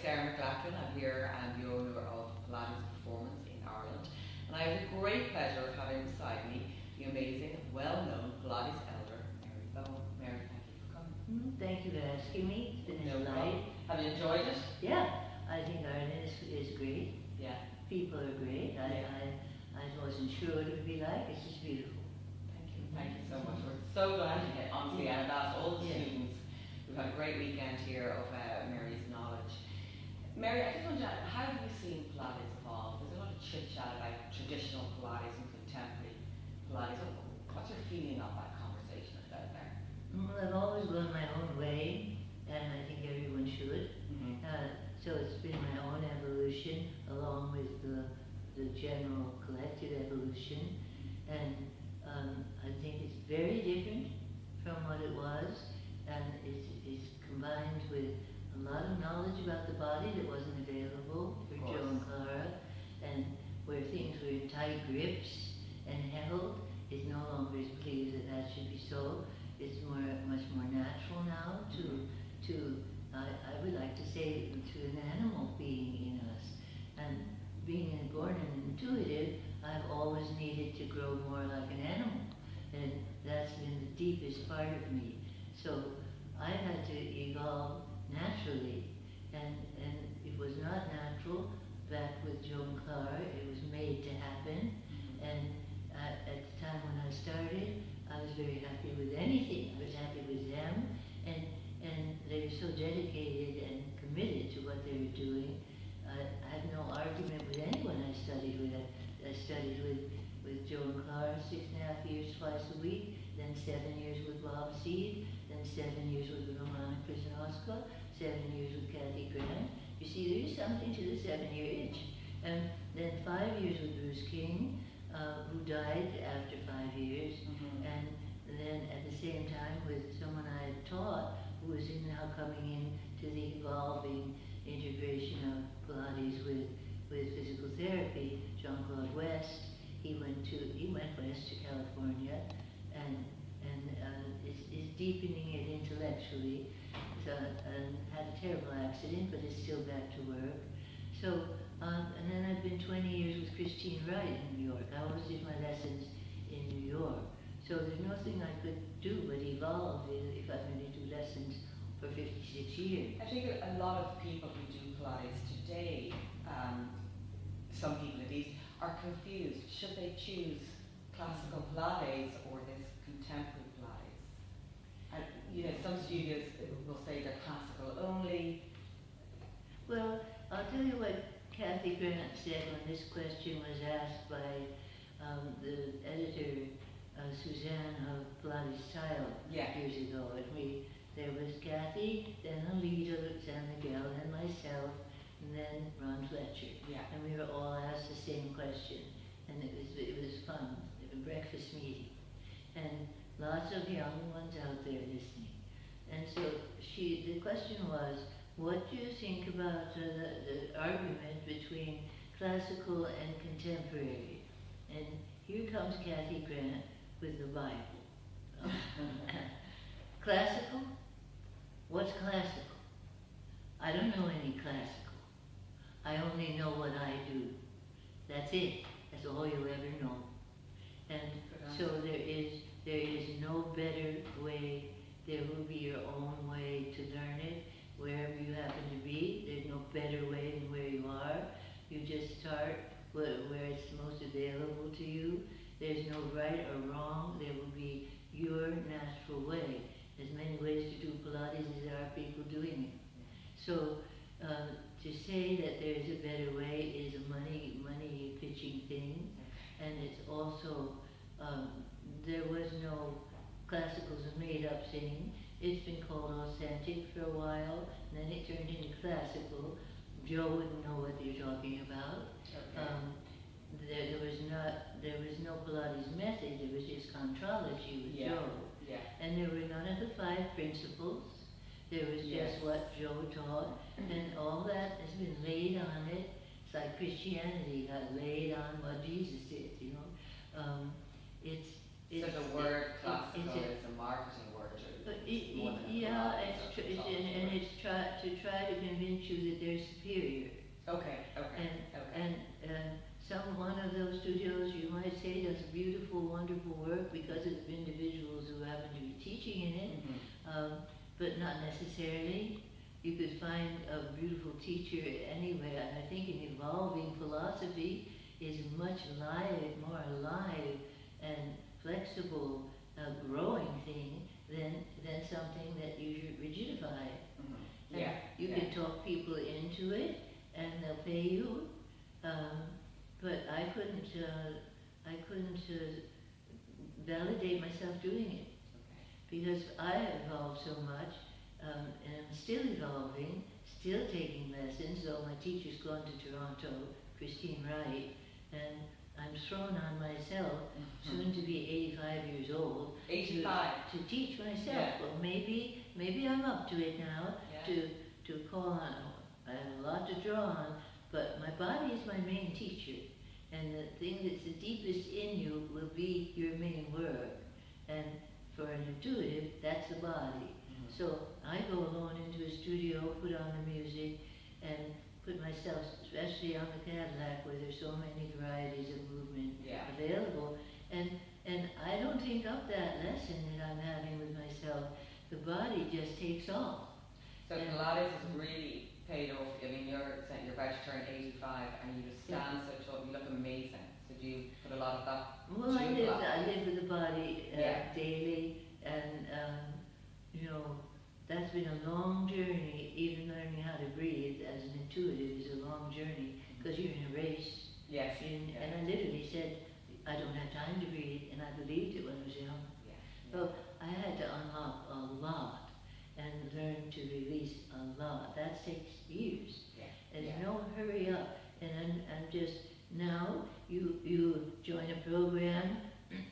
Sarah McLaughlin. I'm here. I'm the owner of Pilates Performance in Ireland. And I have the great pleasure of having beside me the amazing, well-known Pilates elder, Mary Bowen. Mary, thank you for coming. Thank you for asking me. It's been a No delight. problem. Have you enjoyed it? Yeah, I think Ireland is great. Yeah. People are great. I wasn't sure what it would be like. It's just beautiful. Thank you so much. We're so glad to get honestly, and I've asked all the students. We've had a great weekend here of Mary's knowledge. Mary, I just want to know, how have you seen Pilates evolve? There's a lot of chit chat about traditional Pilates and contemporary Pilates. What's your feeling of that conversation that's out there? Well, I've always gone my own way, and I think everyone should. So it's been my own evolution along with the general collective evolution. And I think it's very different from what it was, and it's combined with a lot of knowledge about the body that wasn't available for Joe and Clara, and where things were in tight grips and held is no longer as believed that should be so. It's much more natural now I would like to say to an animal being in us. And being born and intuitive, I've always needed to grow more like an animal. And that's been the deepest part of me. So I had to evolve naturally. And it was not natural back with Joe and Clara. It was made to happen. And at the time when I started, I was very happy with anything. I was happy with them. And they were so dedicated and committed to what they were doing. I had no argument with anyone I studied with. I studied with Joe and Clara 6.5 years twice a week, then 7 years with Bob Seed, then 7 years with Romana Krasnoska, 7 years with Kathy Grant. You see, there is something to the 7-year itch. And then 5 years with Bruce King, who died after 5 years. And then at the same time with someone I had taught, who was now coming in to the evolving integration of Pilates with physical therapy, Jean-Claude West. He went west to California and is deepening it intellectually. So, and had a terrible accident, but is still back to work. So, and then I've been 20 years with Christine Wright in New York. I always did my lessons in New York. So there's nothing I could do but evolve if I'm going to do lessons for 56 years. I think a lot of people who do Pilates today, some people at least, are confused. Should they choose classical Pilates or this contemporary Pilates? And, some studios will say they're classical only. Well, I'll tell you what Kathy Grant said when this question was asked by the editor, Suzanne of Pilates Style years ago. And there was Kathy, then Alita, San Miguel, and myself, and then Ron Fletcher. And we were all asked the same question. And it was fun. It was a breakfast meeting. And lots of young ones out there listening. And so the question was, what do you think about the argument between classical and contemporary? And here comes Kathy Grant with the Bible. Classical? What's classical? I don't know any classical. I only know what I do. That's it. That's all you'll ever know. And so there is no better way. There will be your own way to learn it. Wherever you happen to be, there's no better way than where you are. You just start where it's most available to you. There's no right or wrong. There will be your natural way. There's many ways to do Pilates as there are people doing it. So to say that there's a better way is a money pitching thing. And it's also, there was no classical's a made up thing. It's been called authentic for a while, and then it turned into classical. Joe wouldn't know what you're talking about. There was no Pilates method, there was just contrology with Joe. And there were none of the 5 principles. There was just what Joe taught, and all that has been laid on it. It's like Christianity got laid on what Jesus did, So the word classical is a marketing word. But more than a yeah, Pilates or it's something. and it's to try to convince you that they're superior. Okay, okay, And okay. one of those studios, you might say, does beautiful, wonderful work because of individuals who happen to be teaching in it, but not necessarily. You could find a beautiful teacher anywhere, and I think an evolving philosophy is much more alive and flexible, growing thing than something that you should rigidify. And Yeah, you yeah. can talk people into it, and they'll pay you. But I couldn't validate myself doing it because I have evolved so much, and I'm still evolving, still taking lessons. Though my teacher's gone to Toronto, Christine Wright, and I'm thrown on myself, soon to be 85 years old, 85. to teach myself. Yeah. Well, maybe I'm up to it now. Yeah. To call on. I have a lot to draw on, but my body is my main teacher, and the thing that's the deepest in you will be your main work. And for an intuitive, that's the body. So I go alone into a studio, put on the music, and put myself, especially on the Cadillac, where there's so many varieties of movement available, and I don't think of that lesson that I'm having with myself. The body just takes off. So Pilates has really paid off. I mean, you're saying you're about to turn 85 and you just stand so tall, you look amazing. So do you put a lot of that? Well, I live with the body daily, and you know, that's been a long journey. Even learning how to breathe as an intuitive is a long journey because you're in a race. Yes. And I literally said, I don't have time to breathe, and I believed it when I was young. So I had to unlock a lot and learn to release a lot. That takes years. There's no hurry up. And I'm just, now you join a program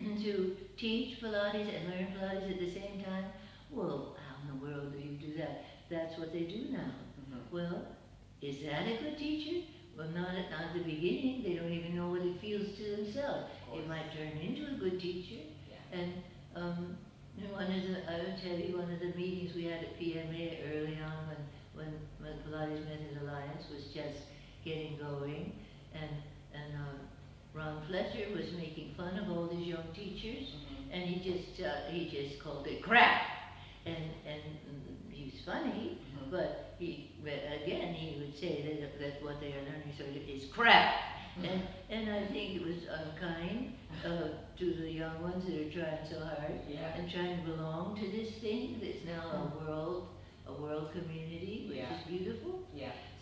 to teach Pilates and learn Pilates at the same time. Well, how in the world do you do that? That's what they do now. Well, is that a good teacher? Well, not at the beginning. They don't even know what it feels to themselves. It might turn into a good teacher. And I would tell you, one of the meetings we had at PMA early on when Pilates Method Alliance was just getting going, and Ron Fletcher was making fun of all these young teachers, and he just called it crap, and he was funny, but he would say that what they are learning sort of is crap. And I think it was unkind to the young ones that are trying so hard and trying to belong to this thing that's now a world community, which is beautiful.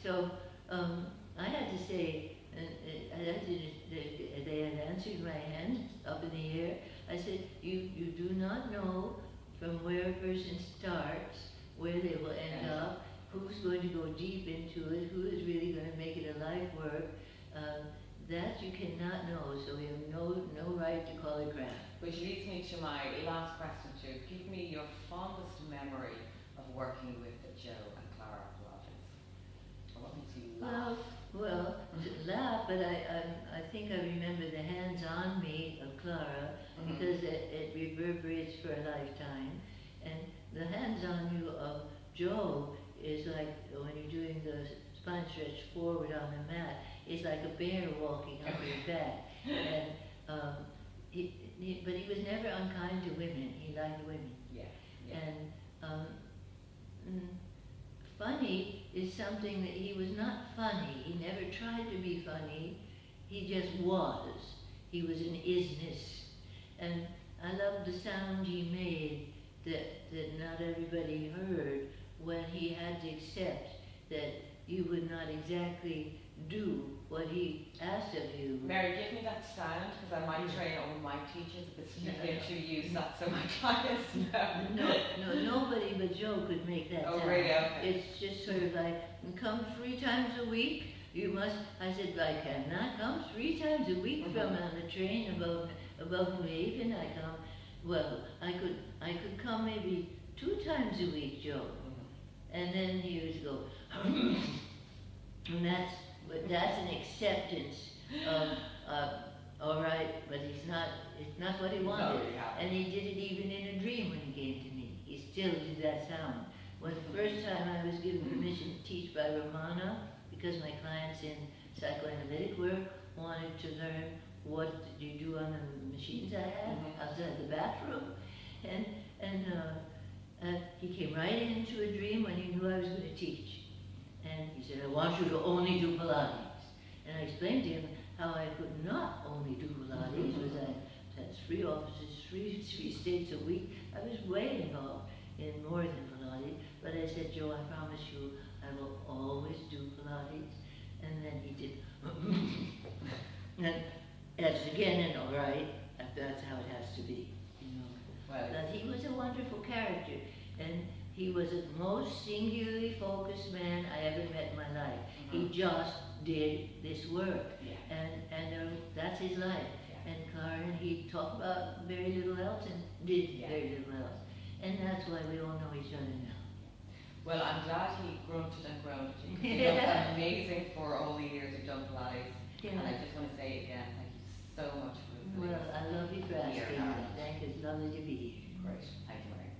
So I had to say, they had answered my hand up in the air. I said, you do not know from where a person starts, where they will end up, who's going to go deep into it, who is really going to make it a life work. That you cannot know, so we have no right to call it crap. Which leads me to my last question too. Give me your fondest memory of working with Joe and Clara Pilates. Or what makes you laugh? Well, laugh, but I think I remember the hands-on me of Clara because it reverberates for a lifetime, and the hands-on you of Joe is like when you're doing the spine stretch forward on the mat. It's like a bear walking on your back, and but he was never unkind to women. He liked women. And funny is something that he was not funny. He never tried to be funny. He just was. He was an isness, and I loved the sound he made that not everybody heard when he had to accept that you would not exactly do what he asked of you. Mary, give me that sound, because I might train all my teachers, but to use that so my clients No, nobody but Joe could make that sound. Really? Okay. It's just sort of like, come 3 times a week, you must, I said, I cannot come 3 times a week from on the train above New Haven. I come, well, I could come maybe 2 times a week, Joe. And then he would go, and that's an acceptance of, all right, but it's not what he wanted. No, and he did it even in a dream when he came to me. He's still did that sound. When the first time I was given permission to teach by Romana, because my clients in psychoanalytic work wanted to learn what did you do on the machines I had outside the bathroom. And he came right into a dream when he knew I was going to teach. And he said, I want you to only do Pilates. And I explained to him how I could not only do Pilates, because I had 3 offices, three states a week. I was way involved in more than Pilates. But I said, Joe, I promise you, I will always do Pilates. And then he did, and that's again, and all right, that's how it has to be, you know. Well, But he was a wonderful character, and he was the most singularly focused man I ever met in my life. He just did this work, and that's his life. And Karen, he talked about very little else and did very little else. And that's why we all know each other now. well, I'm glad he grunted and groaned. You look amazing for all the years you've done Pilates. And I just want to say again, thank you so much for Well, I love you for asking. Here, Thank you. It's lovely to be here. Great. Thank you, Mary.